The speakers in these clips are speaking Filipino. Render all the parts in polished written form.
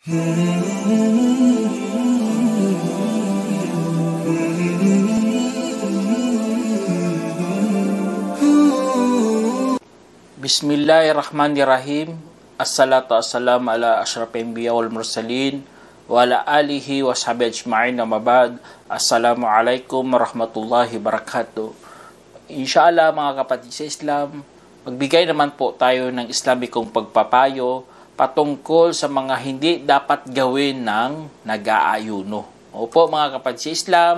Bismillahirrahmanirrahim. Assalatu wassalamu ala asyrafil anbiya wal mursalin wa ala alihi wa sahbihi ajma'in, amma ba'd. Assalamualaikum warahmatullahi wabarakatuh. Inshallah mga kapatid sa Islam, magbigay naman po tayo ng Islamikong pagpapayo patungkol sa mga hindi dapat gawin ng nag-aayuno. Opo mga kapatid sa Islam,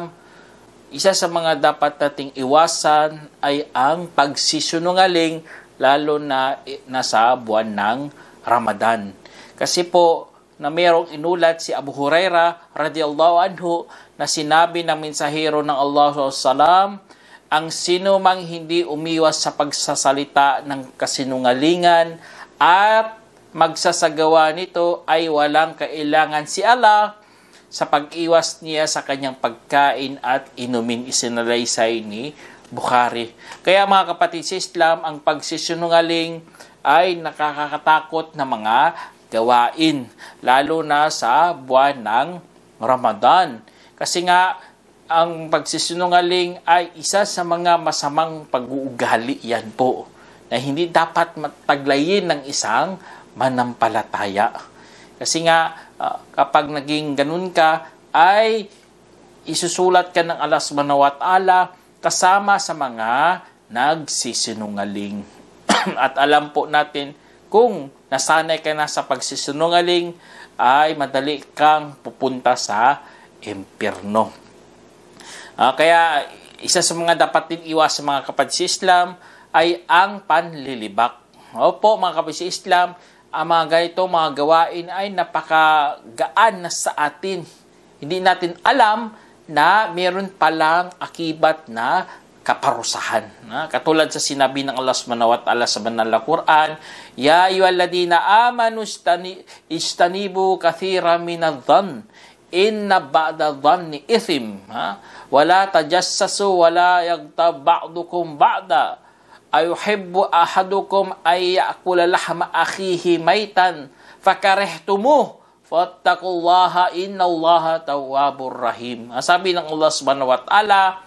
isa sa mga dapat nating iwasan ay ang pagsisinungaling, lalo na nasa buwan ng Ramadan. Kasi po na mayroong inulat si Abu Hurairah radhiyallahu anhu na sinabi ng mensahero ng Allah SAW, ang sino mang hindi umiwas sa pagsasalita ng kasinungalingan at magsasagawa nito ay walang kailangan si Allah sa pag-iwas niya sa kanyang pagkain at inumin. Isinalaysay ni Bukhari. Kaya mga kapatid sa Islam, ang pagsisinungaling ay nakakatakot na mga gawain, lalo na sa buwan ng Ramadan. Kasi nga, ang pagsisinungaling ay isa sa mga masamang pag-uugali yan po, na hindi dapat mataglayin ng isang manampalataya. Kasi nga, kapag naging ganun ka, ay isusulat ka ng Allah subhanahu wa ta'ala kasama sa mga nagsisinungaling. At alam po natin, kung nasanay ka na sa pagsisinungaling, ay madali kang pupunta sa impyerno. Kaya isa sa mga dapat din iwas sa mga kapatid sa Islam ay ang panlilibak. Opo mga kapatid sa Islam, ang mga ganito mga gawain ay napakagaan na sa atin. Hindi natin alam na meron palang akibat na kaparusahan. Katulad sa sinabi ng Allah subhanahu wa ta'ala sa banal na Quran, Ya ayyuhalladhina amanu istanibu kathira minadh-dhann inna ba'da dhanni ithim. Wala tajassasu wala yaghtab ba'dukum ba'da ayuhibbu ahadukum ay ya'kula lahma akhihi maitan fakarihtumuh fattaqullaha innallaha tawwabur rahim. Sabi ng Allah subhanahu wa ta'ala,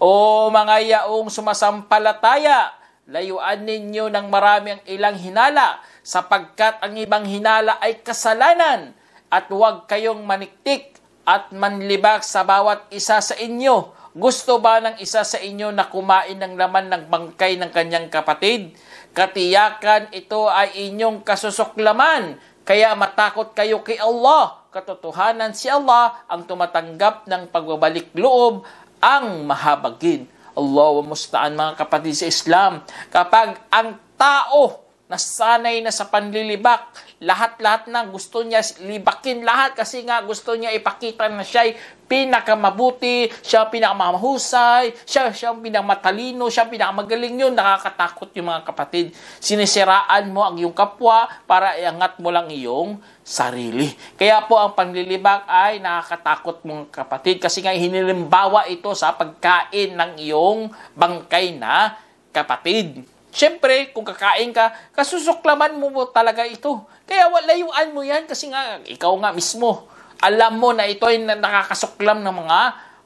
o mga yaong sumasampalataya, layuan ninyo ng marami ang ilang hinala, sapagkat ang ibang hinala ay kasalanan, at huwag kayong maniktik at manlibak sa bawat isa sa inyo. Gusto ba ng isa sa inyo na kumain ng laman ng bangkay ng kanyang kapatid? Katiyakan ito ay inyong kasusuklaman, kaya matakot kayo kay Allah. Katotohanan si Allah ang tumatanggap ng pagbabalik loob, ang mahabagin. Allahu musta'an mga kapatid sa Islam. Kapag ang tao nasanay na sa panlilibak, lahat-lahat na gusto niya libakin lahat kasi nga gusto niya ipakita na siya'y pinakamabuti, siya pinakamahusay, siya ang pinakamatalino, siya ang pinakamagaling, yun, nakakatakot yung mga kapatid. Sinisiraan mo ang iyong kapwa para iangat mo lang iyong sarili. Kaya po ang panlilibak ay nakakatakot mga kapatid kasi nga hinilimbawa ito sa pagkain ng iyong bangkay na kapatid. Siyempre, kung kakain ka, kasusuklaman mo talaga ito. Kaya layuan mo yan kasi nga, ikaw nga mismo, alam mo na ito ay nakakasuklam ng mga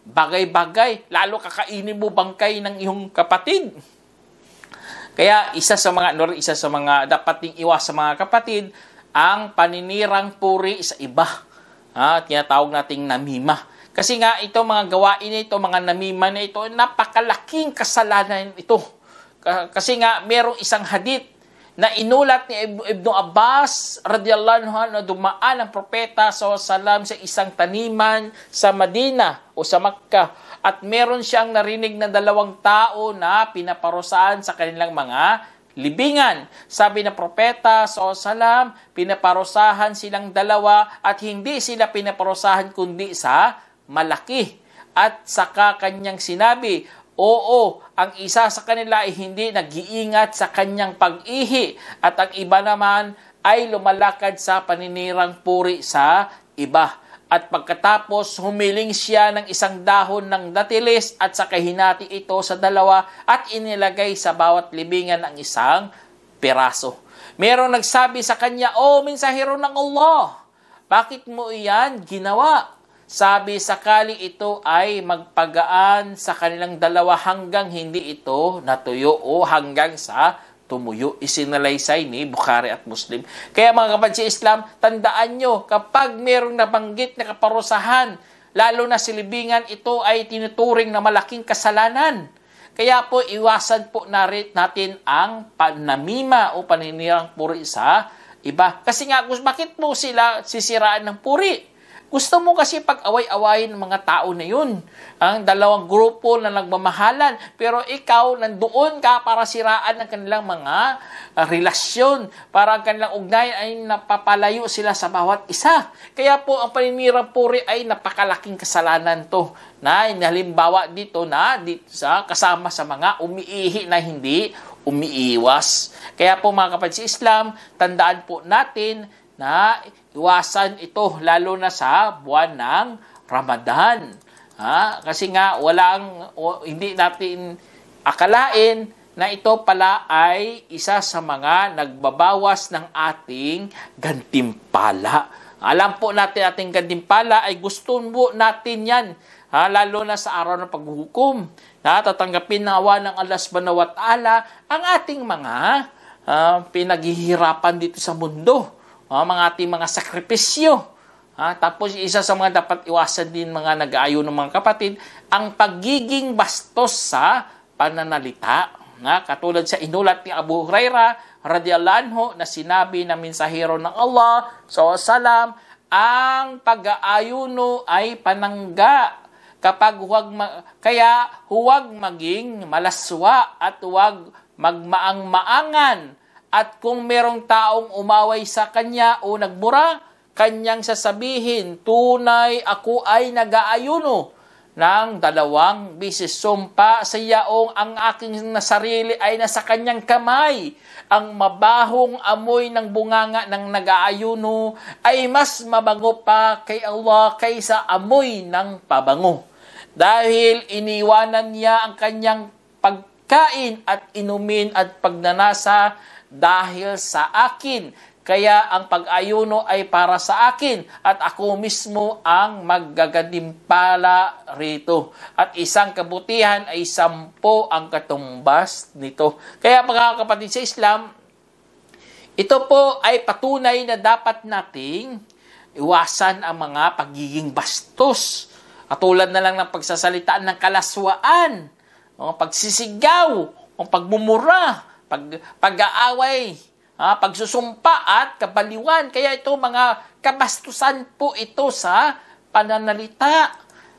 bagay-bagay. Lalo kakainin mo bangkay ng iyong kapatid. Kaya isa sa mga dapat ding iwas sa mga kapatid, ang paninirang puri sa iba. Tinatawag nating namima. Kasi nga ito mga gawain na ito, mga namima na ito, napakalaking kasalanan ito. Kasi nga merong isang hadith na inulat ni Ibn Abbas radhiyallahu anhu na dumaan ang propeta sallallahu sa isang taniman sa Madina o sa Makkah at meron siyang narinig na dalawang tao na pinaparusahan sa kanilang mga libingan. Sabi ng propeta sallallahu pinaparusahan silang dalawa at hindi sila pinaparusahan kundi sa malaki. At saka kanyang sinabi, oo, ang isa sa kanila ay hindi nag-iingat sa kanyang pag-ihi at ang iba naman ay lumalakad sa paninirang puri sa iba. At pagkatapos, humiling siya ng isang dahon ng datilis at saka hinati ito sa dalawa at inilagay sa bawat libingan ng isang piraso. Merong nagsabi sa kanya, O mensahero ng Allah, bakit mo iyan ginawa? Sabi, sakali ito ay magpagaan sa kanilang dalawa hanggang hindi ito natuyo o hanggang sa tumuyo. Isinalaysay ni Bukhari at Muslim. Kaya mga kapatid sa Islam, tandaan nyo, kapag mayroong nabanggit na kaparusahan, lalo na silibingan, ito ay tinuturing na malaking kasalanan. Kaya po, iwasan po natin ang panamima o paninirang puri sa iba. Kasi nga, bakit mo sila sisiraan ng puri? Gusto mo kasi pag-away-awayin ng mga tao na yun. Ang dalawang grupo na nagmamahalan. Pero ikaw, nandoon ka para siraan ang kanilang mga relasyon. Para ang kanilang ugnayan ay napapalayo sila sa bawat isa. Kaya po, ang paninirang puri ay napakalaking kasalanan to. Na halimbawa dito sa kasama sa mga umiihi na hindi umiiwas. Kaya po mga kapatid sa Islam, tandaan po natin na iwasan ito lalo na sa buwan ng Ramadan. Kasi nga hindi natin akalain na ito pala ay isa sa mga nagbabawas ng ating gantimpala. Alam po natin ating gantimpala ay gusto mo natin yan. Lalo na sa araw ng paghuhukom. Tatanggapin ng awa ng Allah subhanahu wa ta'ala ang ating mga pinaghihirapan dito sa mundo. Mga ating mga sakripisyo. Tapos isa sa mga dapat iwasan din mga nag-aayon ng mga kapatid, ang pagiging bastos sa pananalita. Katulad sa inulat ni Abu Hurairah radhiyallahu anhu na sinabi ng mensahero ng Allah SAW, ang pag-aayuno ay panangga. Kaya huwag maging malaswa at huwag magmaang-maangan. At kung merong taong umaway sa kanya o nagmura, kanyang sasabihin, tunay ako ay nag-aayuno ng 2 bisis. Sumpa sa yaong ang aking nasarili ay nasa kanyang kamay. Ang mabahong amoy ng bunganga ng nag-aayuno ay mas mabango pa kay Allah kaysa amoy ng pabango. Dahil iniwanan niya ang kanyang pagkain at inumin at pagnanasa dahil sa akin. Kaya ang pag-ayuno ay para sa akin at ako mismo ang maggagatimpala rito. At isang kabutihan ay 10 ang katumbas nito. Kaya mga kapatid sa Islam, ito po ay patunay na dapat nating iwasan ang mga pagiging bastos. Katulad na lang ng pagsasalitaan ng kalaswaan, pagsisigaw, pagmumura, pag-aaway, pagsusumpa at kabaliwan. Kaya ito mga kabastusan po ito sa pananalita.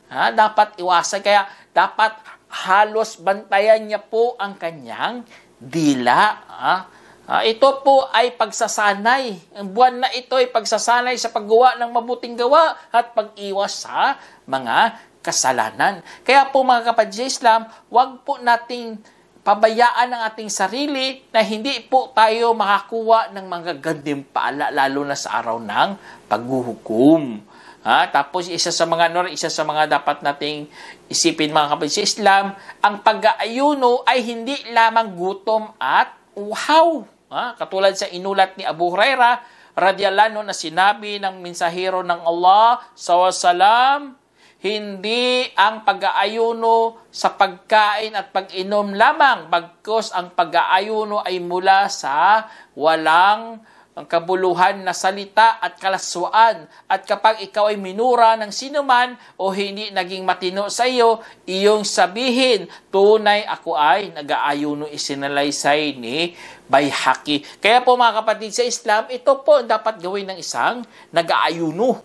Dapat iwasan. Kaya dapat halos bantayan niya po ang kanyang dila. Ito po ay pagsasanay. Ang buwan na ito ay pagsasanay sa paggawa ng mabuting gawa at pag-iwas sa mga kasalanan. Kaya po mga kapatid sa Islam, huwag po nating pabayaan ang ating sarili na hindi po tayo makakuha ng mga gantimpala lalo na sa araw ng paghuhukom. Tapos isa sa mga dapat nating isipin mga kapatid sa Islam, ang pag-aayuno ay hindi lamang gutom at uhaw. Katulad sa inulat ni Abu Hurairah radhiyallahu anhu na sinabi ng mensahero ng Allah SAW, hindi ang pag-aayuno sa pagkain at pag-inom lamang, bagkus ang pag-aayuno ay mula sa walang kabuluhan na salita at kalaswaan. At kapag ikaw ay minura ng sinuman o hindi naging matino sa iyo, iyong sabihin, tunay ako ay nag-aayuno, isinalaysay ni Baihaqi. Kaya po mga kapatid sa Islam, ito po dapat gawin ng isang nag-aayuno.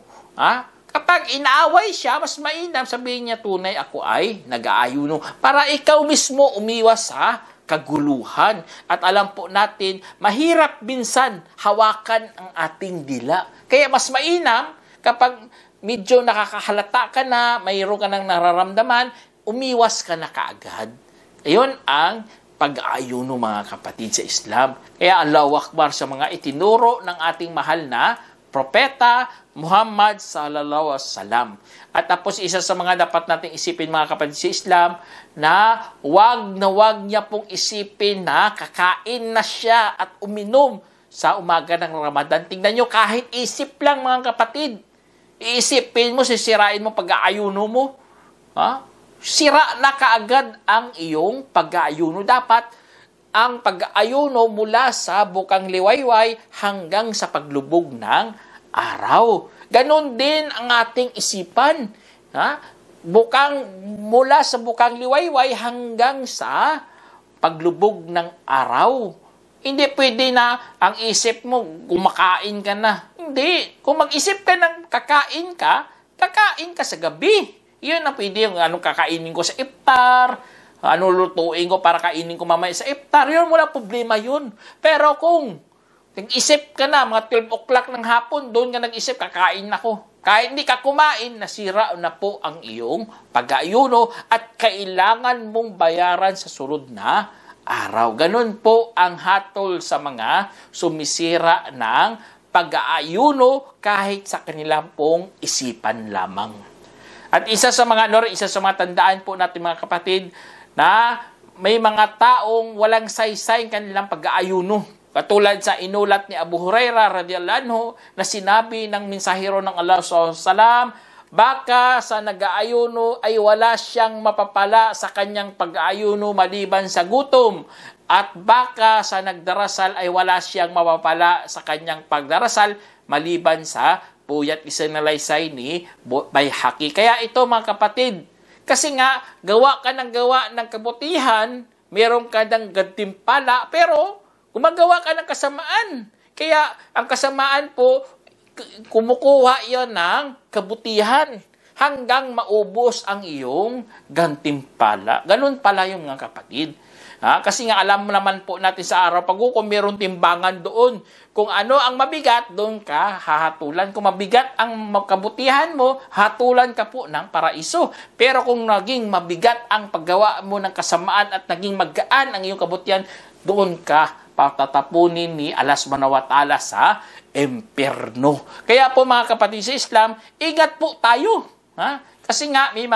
Kapag inaaway siya, mas mainam sabihin niya, tunay ako ay nag-aayuno. Para ikaw mismo umiwas sa kaguluhan. At alam po natin, mahirap minsan hawakan ang ating dila. Kaya mas mainam, kapag medyo nakakahalata ka na, mayroon ka nang nararamdaman, umiwas ka na kaagad. Ayun ang pag-aayuno mga kapatid sa Islam. Kaya Allahu Akbar sa mga itinuro ng ating mahal na propeta Muhammad sallallahu alaihi wasallam. At tapos isa sa mga dapat nating isipin mga kapatid sa Islam, na wag niya pong isipin na kakain na siya at uminom sa umaga ng Ramadan. Tingnan nyo, kahit isip lang mga kapatid. Iisipin mo, sisirain mo pag-aayuno mo. Ha? Sira na kaagad ang iyong pag-aayuno. Dapat ang pag-aayuno mula sa bukang liwayway hanggang sa paglubog ng araw. Ganon din ang ating isipan. Ha? Mula sa bukang liwayway hanggang sa paglubog ng araw. Hindi pwede na ang isip mo, kumakain ka na. Hindi. Kung mag-isip ka ng kakain ka sa gabi. Yun na pwede yung anong kakainin ko sa iftar, ano lutuin ko para kainin ko mamaya sa iftar. Yun, wala problema yun. Pero kung nag-isip ka na, mga 12 o'clock ng hapon, doon ka nag-isip, kakain ako. Kahit hindi ka kumain, nasira na po ang iyong pag-aayuno at kailangan mong bayaran sa sunod na araw. Ganun po ang hatol sa mga sumisira ng pag-aayuno kahit sa kanilang pong isipan lamang. At isa sa mga tandaan po natin mga kapatid na may mga taong walang saysay kanilang pag-aayuno. Katulad sa inulat ni Abu Hurairah radhiyallahu anhu na sinabi ng mensahero ng Allah sallallahu baka sa nag-aayuno ay wala siyang mapapala sa kanyang pag-aayuno maliban sa gutom, at baka sa nagdarasal ay wala siyang mapapala sa kanyang pagdarasal maliban sa puyat. Isinalaysay ni Baihaqi. Kaya ito mga kapatid, kasi nga gawa ka ng kabutihan, meron ka ng gantimpala, pero gumagawa ka ng kasamaan. Kaya ang kasamaan po, kumukuha yan ng kabutihan hanggang maubos ang iyong gantimpala. Ganun pala yung mga kapatid. Kasi nga alam mo naman po natin sa araw pag kung meron timbangan doon, kung ano ang mabigat, doon ka hahatulan. Kung mabigat ang kabutihan mo, hatulan ka po ng paraiso. Pero kung naging mabigat ang paggawa mo ng kasamaan at naging magaan ang iyong kabutihan, doon ka patatapunin ni Allah subhanahu wa ta'ala sa impyerno. Kaya po mga kapatid sa Islam, ingat po tayo. Kasi nga may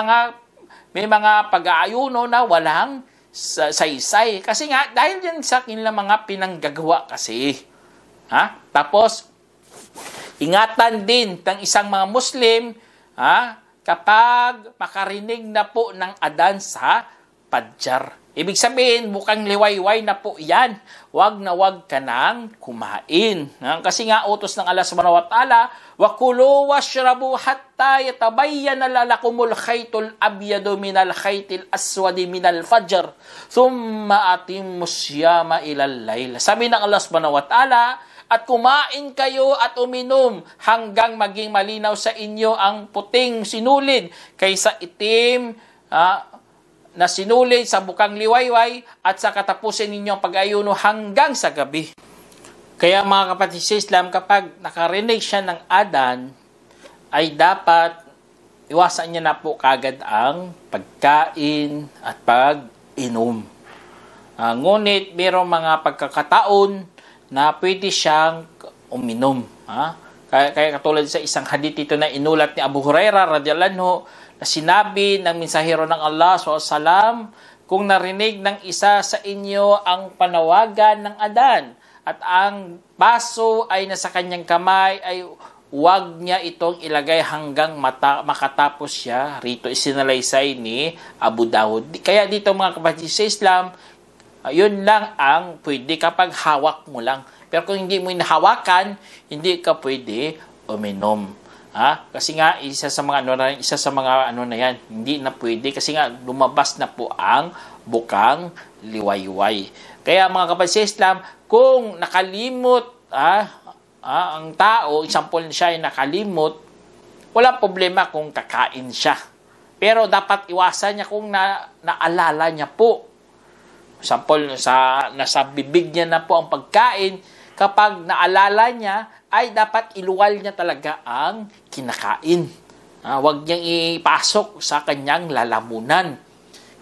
mga pag-aayuno na walang saysay. Kasi nga dahil yan sa kanilang mga pinanggagawa kasi. Tapos ingatan din ng isang mga Muslim kapag makarinig na po ng adan sa Fajr. Ibig sabihin, bukang liwayway na po yan. Wag na wag ka nang kumain. Kasi nga, utos ng Allah subhanahu wa ta'ala, وَكُلُوا وَاشْرَبُوا حَتَّى يَتَبَيَّنَ لَكُمُ الْخَيْطُ الْأَبْيَضُ مِنَ الْخَيْطِ الْأَسْوَدِ مِنَ الْفَجْرِ ثُمَّ أَتِمُّوا الصِّيَامَ إِلَى اللَّيْلِ. Sabi ng Allah subhanahu wa ta'ala, at kumain kayo at uminom hanggang maging malinaw sa inyo ang puting sinulid kaysa itim na sinulid sa bukang liwayway at sa katapusin ninyo ang pag-ayuno hanggang sa gabi. Kaya mga kapatid sa Islam, kapag nakarinig siya ng adan, ay dapat iwasan niya na po kagad ang pagkain at pag-inom. Ngunit mayroong mga pagkakataon na pwede siyang uminom. Kaya katulad sa isang hadith ito na inulat ni Abu Hurairah radhiyallahu anhu, na sinabi ng mensahero ng Allah SAW, kung narinig ng isa sa inyo ang panawagan ng adan at ang baso ay nasa kanyang kamay, ay huwag niya itong ilagay hanggang makatapos siya. Rito isinalaysay ni Abu Dawud. Kaya dito mga kapatid sa Islam, yun lang ang pwede kapag hawak mo lang. Pero kung hindi mo inahawakan, hindi ka pwede uminom. Kasi nga isa sa mga ano na yan, hindi na pwede kasi nga lumabas na po ang bukang liwayway. Kaya mga kapatid sa Islam, kung nakalimot ang tao, example siya ay nakalimot, wala problema kung kakain siya. Pero dapat iwasan niya kung naalala niya po. Example, nasa bibig niya na po ang pagkain, kapag naalala niya, ay dapat iluwal niya talaga ang kinakain. Huwag niyang ipasok sa kanyang lalamunan.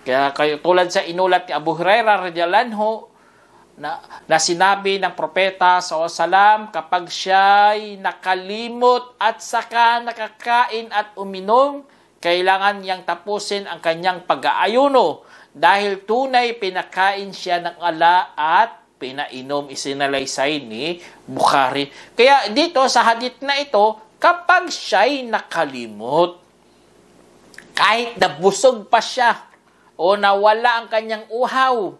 Kaya tulad sa inulat ni Abu Hurairah radhiyallahu anhu, na sinabi ng propeta SAW, kapag siya'y nakalimot at saka nakakain at uminom, kailangan niyang tapusin ang kanyang pag-aayuno dahil tunay pinakain siya ng Allah at pinainom, isinalaysay ni Bukhari. Kaya dito sa hadith na ito, kapag siya'y nakalimot, kahit nabusog pa siya o nawala ang kanyang uhaw,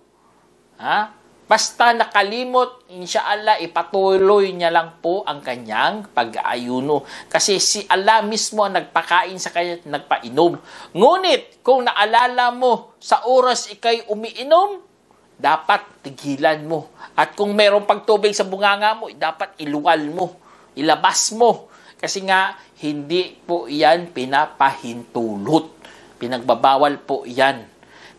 basta nakalimot, insyaAllah, ipatuloy niya lang po ang kanyang pag-aayuno. Kasi si Allah mismo ang nagpakain sa kanya at nagpainom. Ngunit, kung naalala mo sa oras ikay umiinom, dapat tigilan mo. At kung mayroong pagtubig sa bunganga mo, dapat iluwal mo, ilabas mo. Kasi nga, hindi po yan pinapahintulot. Pinagbabawal po yan.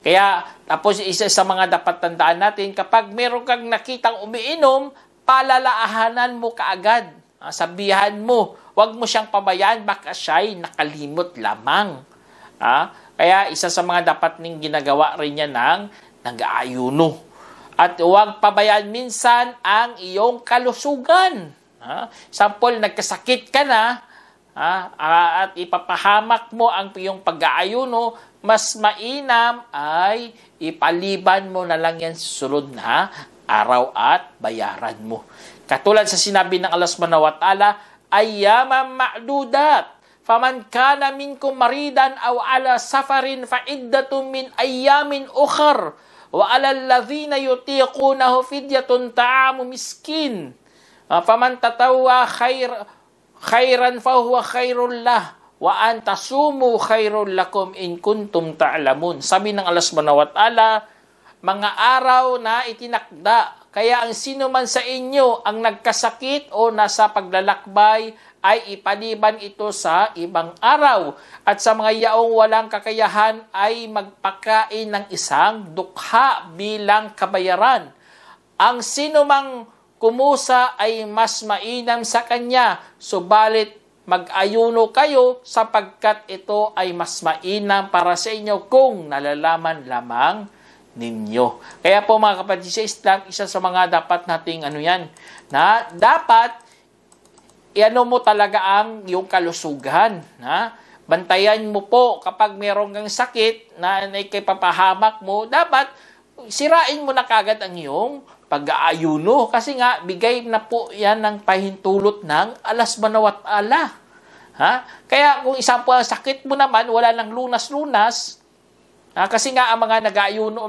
Kaya, tapos isa sa mga dapat tandaan natin, kapag meron kang nakitang umiinom, palalaahanan mo kaagad. Sabihan mo, huwag mo siyang pabayaan, baka siya'y nakalimot lamang. Kaya, isa sa mga dapat ning ginagawa rin niya ng nag-aayuno. At huwag pabayaan minsan ang iyong kalusugan. Sample, nagkasakit ka na, at ipapahamak mo ang iyong pag-aayuno, mas mainam ay ipaliban mo na lang yan sa sunod na araw at bayaran mo. Katulad sa sinabi ng Allah subhanahu wa ta'ala, ayyaman ma'dudat, faman kana minkum maridan aw ala safarin fa iddatun min ayyamin ukhar, wa ala alladhina yutiqunahu fidyatun ta'amu miskin, faman tatawwa khairan fa huwa khairul lah, wa an tasumu khairul lakum in kuntum ta'lamun. Sabi ng Allah subhanahu wa ta'ala, mga araw na itinakda, kaya ang sino man sa inyo ang nagkasakit o nasa paglalakbay ay ipaliban ito sa ibang araw. At sa mga yaong walang kakayahan ay magpakain ng isang dukha bilang kabayaran. Ang sino mang kumusa ay mas mainam sa kanya, subalit mag-ayuno kayo sapagkat ito ay mas mainam para sa inyo kung nalalaman lamang ninyo. Kaya po mga kapatid sa Islam, isa sa mga dapat nating na dapat iano mo talaga ang iyong kalusugan. Bantayan mo po kapag meron kang sakit na ikipapahamak mo, dapat sirain mo na kagad ang iyong pag-aayuno. Kasi nga, bigay na po yan ng pahintulot ng Allah subhanahu wa ta'ala. Kaya kung isang po ang sakit mo naman, wala nang lunas-lunas. Kasi nga, ang mga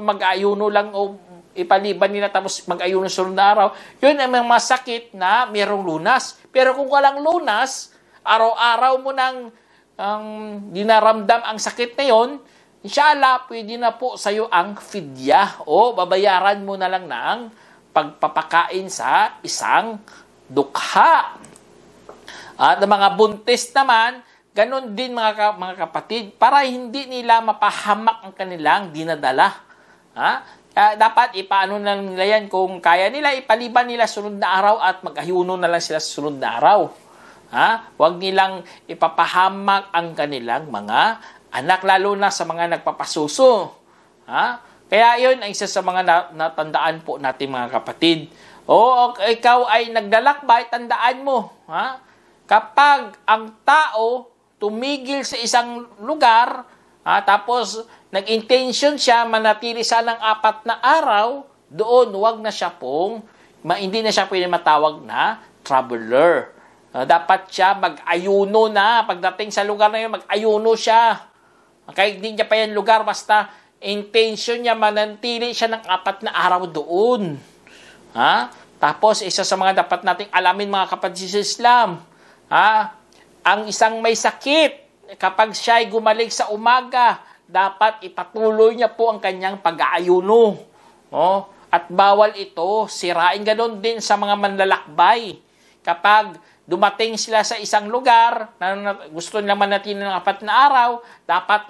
mag-aayuno lang o ipaliban nila tapos mag-ayuno sa sunod na araw, yun ang mga sakit na mayroong lunas. Pero kung walang lunas, araw-araw mo nang dinaramdam ang sakit na yun, inshallah, pwede na po sa'yo ang fidyah o babayaran mo na lang ng pagpapakain sa isang dukha. At ang mga buntis naman, ganun din mga kapatid, para hindi nila mapahamak ang kanilang dinadala. Dapat ipaano na nila yan, kung kaya nila, ipaliban nila sunod na araw at mag-ayuno na lang sila sa sunod na araw. Huwag nilang ipapahamak ang kanilang mga anak, lalo na sa mga nagpapasuso. Kaya yun ang isa sa mga natandaan po natin mga kapatid. O ikaw ay naglalakbay, tandaan mo. Kapag ang tao tumigil sa isang lugar, tapos nag-intention siya manatili sa ng 4 na araw, doon huwag na siya hindi na siya pwede matawag na traveler. Dapat siya mag-ayuno na. Pagdating sa lugar na yun, mag-ayuno siya. Kahit hindi niya pa yan lugar, basta intention niya manatili siya ng 4 na araw doon. Tapos, isa sa mga dapat nating alamin mga kapatid sa Islam, ang isang may sakit, kapag siya ay gumaling sa umaga, dapat ipatuloy niya po ang kanyang pag-aayuno. At bawal ito sirain. Ganon din sa mga manlalakbay. Kapag dumating sila sa isang lugar na gusto nilang manatili ng 4 na araw, dapat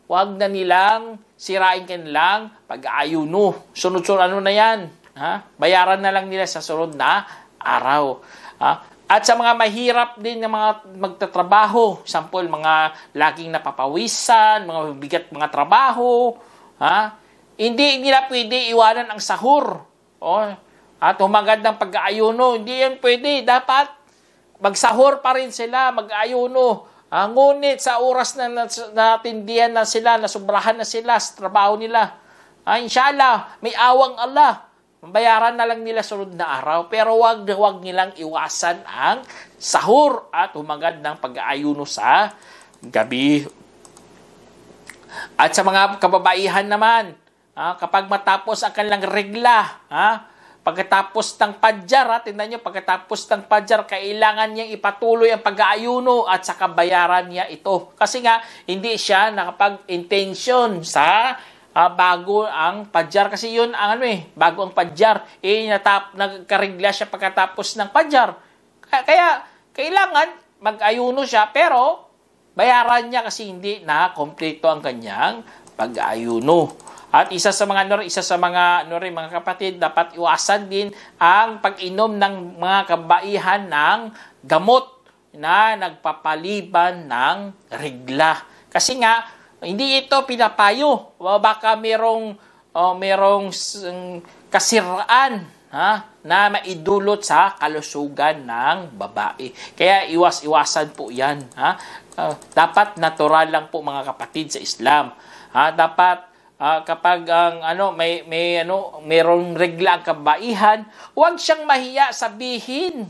huwag na nilang sirain kanilang pag-aayuno. Sunod-sunod na yan. Bayaran na lang nila sa sunod na araw. At sa mga mahirap din na mga magtatrabaho, example, mga laging napapawisan, mga bigat mga trabaho, hindi nila pwede iwanan ang sahur. At humagad ng pag-aayuno, hindi yan pwede. Dapat magsahur pa rin sila, mag-aayuno. Ngunit sa oras na natindihan na sila, nasubrahan na sila sa trabaho nila, inshallah, may awang Allah. bayaran na lang nila sunod na araw. Pero wag nilang iwasan ang sahur at humagad ng pag-aayuno sa gabi. At sa mga kababaihan naman, kapag matapos ang kanilang regla, pagkatapos ng padjar, tingnan nyo, pagkatapos ng padjar, kailangan niyang ipatuloy ang pag-aayuno at saka bayaran niya ito. Kasi nga, hindi siya nakapag-intention sa bago ang padjar. Kasi yun ang bago ang padjar. Nagkarigla siya pagkatapos ng padjar. Kaya, kailangan mag-ayuno siya, pero bayaran niya kasi hindi na kompleto ang kanyang pag-aayuno. At isa sa mga mga kapatid, dapat iwasan din ang pag-inom ng mga kabaihan ng gamot na nagpapaliban ng regla. Kasi nga, hindi ito pinapayo. Baka merong kasiraan na maidulot sa kalusugan ng babae. Kaya iwasan po yan. Dapat natural lang po mga kapatid sa Islam. Dapat kapag merong regla ang kabaihan, huwag siyang mahiya sabihin.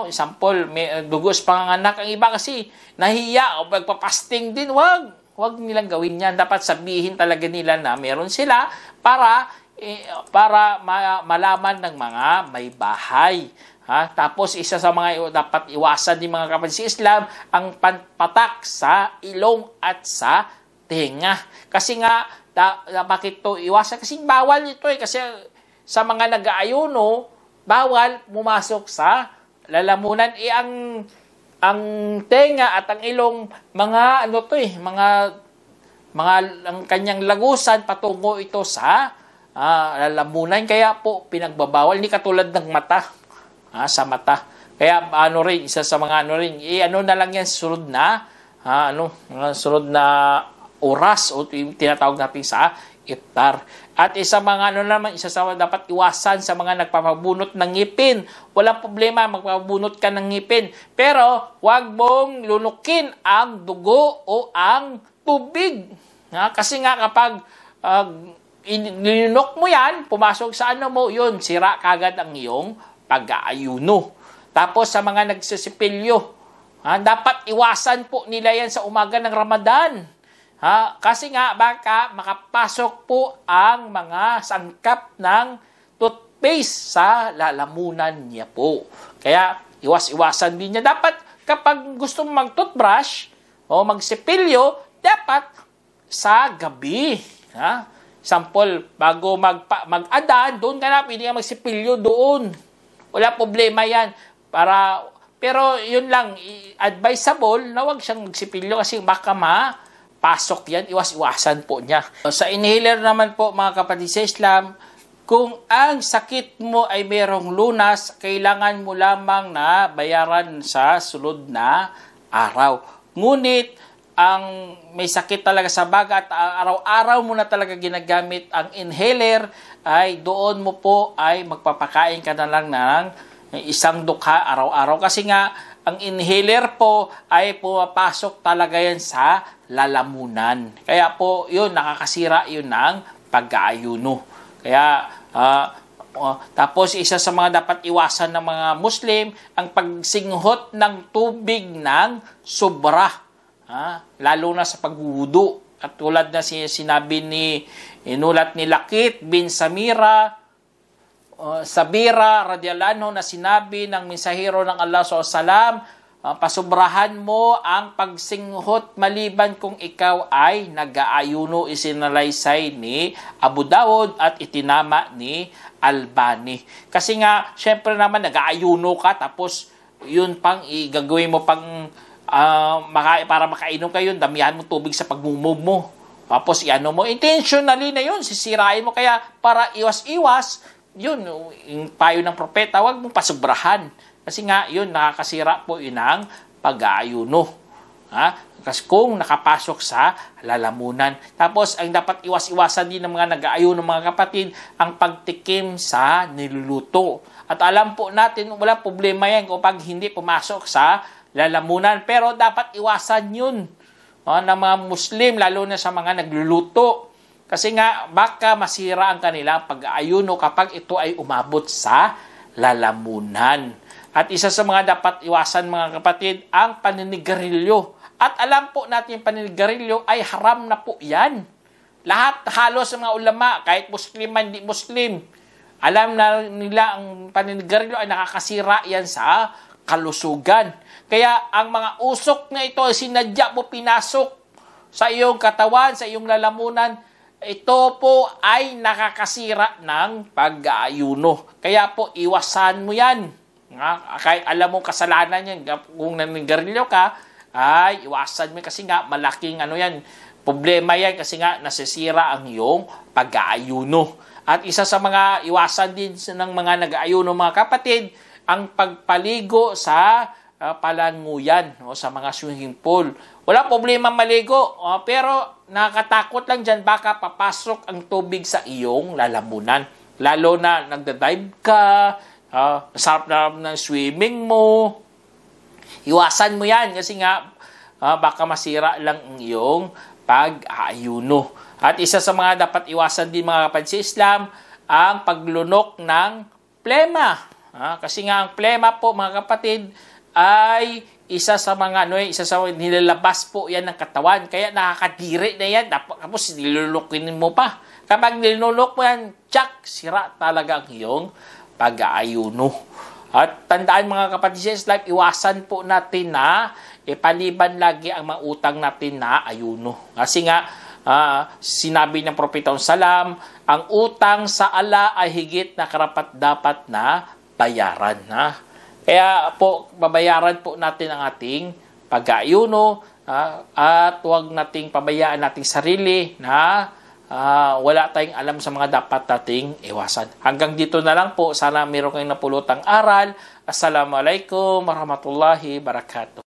Example, may dugos panganganak ang iba kasi nahiya o magpapasting din, huwag nilang gawin yan. Dapat sabihin talaga nila na meron sila para malaman ng mga may bahay. Tapos isa sa mga dapat iwasan din mga kapatid sa Islam, ang patak sa ilong at sa tenga. Kasi nga, bakit to iwasan? Kasi bawal ito kasi sa mga nag-aayuno, bawal pumasok sa lalamunan. Ang tenga at ang ilong, ang kanyang lagusan, patungo ito sa lalamunan. Kaya po, pinagbabawal. Hindi katulad ng mata, sa mata. Kaya isa sa mga na lang yan, sunod na oras o tinatawag natin sa iftar. At isa sa dapat iwasan sa mga nagpapabunot ng ngipin. Walang problema, magpapabunot ka ng ngipin. Pero, huwag mong lunukin ang dugo o ang tubig. Kasi nga kapag linunok mo yan, pumasok sa yun, sira kagad ang iyong pag-aayuno. Tapos sa mga nagsisipilyo, dapat iwasan po nila yan sa umaga ng Ramadan. Kasi nga baka makapasok po ang mga sangkap ng toothpaste sa lalamunan niya po. Kaya iwasan din niya. Dapat kapag gusto mong mag-toothbrush o magsipilyo, dapat sa gabi. Sample, bago mag-adan, doon ka na, pwede ka magsipilyo doon. Wala problema yan. Pero yun lang, advisable na huwag siyang magsipilyo kasi baka pasok yan, iwasan po niya. Sa inhaler naman po mga kapatid sa Islam, kung ang sakit mo ay merong lunas, kailangan mo lamang na bayaran sa sunod na araw. Ngunit, ang may sakit talaga sa baga at araw-araw mo na talaga ginagamit ang inhaler, ay doon mo po ay magpapakain ka na lang ng isang dukha araw-araw. Kasi nga, ang inhaler po ay pumapasok talaga yan sa lalamunan. Kaya po, yun, nakakasira yun ng pag-aayuno. Kaya, tapos isa sa mga dapat iwasan ng mga Muslim, ang pagsinghot ng tubig ng sobra. Lalo na sa pagwudu. At tulad na sinabi inulat ni Lakit bin Sabira radhiyallahu anhu na sinabi ng mensahero ng Allah SAW, pasubrahan mo ang pagsinghot maliban kung ikaw ay nag-aayuno. Isinalaysay ni Abu Dawud at itinama ni Albani. Kasi nga, syempre naman nag-aayuno ka tapos yun pang igagawin mo pang para makainom kayo, damihan mo tubig sa pagmumove mo. Tapos iano mo, intentionally na yun, sisirain mo. Kaya para iwas-iwas, yun, yung payo ng propeta, huwag mong pasubrahan. Kasi nga, yun, nakakasira po yun ang pag-aayuno. Kasi kung nakapasok sa lalamunan. Tapos, ang dapat iwas-iwasan din ng mga nag-aayuno, mga kapatid, ang pagtikim sa niluluto. At alam po natin, wala problema yan kapag hindi pumasok sa lalamunan. Pero dapat iwasan yun ng mga Muslim, lalo na sa mga nagluluto. Kasi nga, baka masira ang kanilang pag-aayuno kapag ito ay umabot sa lalamunan. At isa sa mga dapat iwasan mga kapatid, ang paninigarilyo. At alam po natin yung paninigarilyo ay haram na po yan. Lahat halos sa mga ulama, kahit Muslim man, di Muslim, alam na nila ang paninigarilyo ay nakakasira yan sa kalusugan. Kaya ang mga usok na ito ay sinadya mo pinasok sa iyong katawan, sa iyong lalamunan, ito po ay nakakasira ng pag-aayuno. Kaya po, iwasan mo yan. Kahit alam mo kasalanan yan, kung naninigarilyo ka, ay iwasan mo kasi nga malaking yan, problema yan kasi nga nasisira ang iyong pag-aayuno. At isa sa mga iwasan din ng mga nag-aayuno mga kapatid, ang pagpaligo sa palanguyan o sa mga swimming pool. Wala problema maligo, pero nakakatakot lang dyan, baka papasok ang tubig sa iyong lalamunan. Lalo na nagda-dive ka, sarap na ng swimming mo. Iwasan mo yan kasi nga baka masira lang ang iyong pag-aayuno. At isa sa mga dapat iwasan din mga kapatid sa Islam, ang paglunok ng plema. Kasi nga ang plema po mga kapatid ay isa sa mga nilalabas po yan ng katawan. Kaya nakakadiri na yan. Tapos nilulukin mo pa. Kapag nilulok mo yan, sira talaga ang iyong pag-aayuno. At tandaan mga kapatid sa Islam, iwasan po natin na ipaliban lagi ang mga utang natin na ayuno. Kasi nga, sinabi ng Propeta Salam, ang utang sa Allah ay higit na karapat-dapat na bayaran. Kaya po, babayaran po natin ang ating pag-aayuno at huwag nating pabayaan nating sarili na wala tayong alam sa mga dapat nating iwasan. Hanggang dito na lang po. Sana meron kayong napulutang aral. Assalamualaikum warahmatullahi wabarakatuh.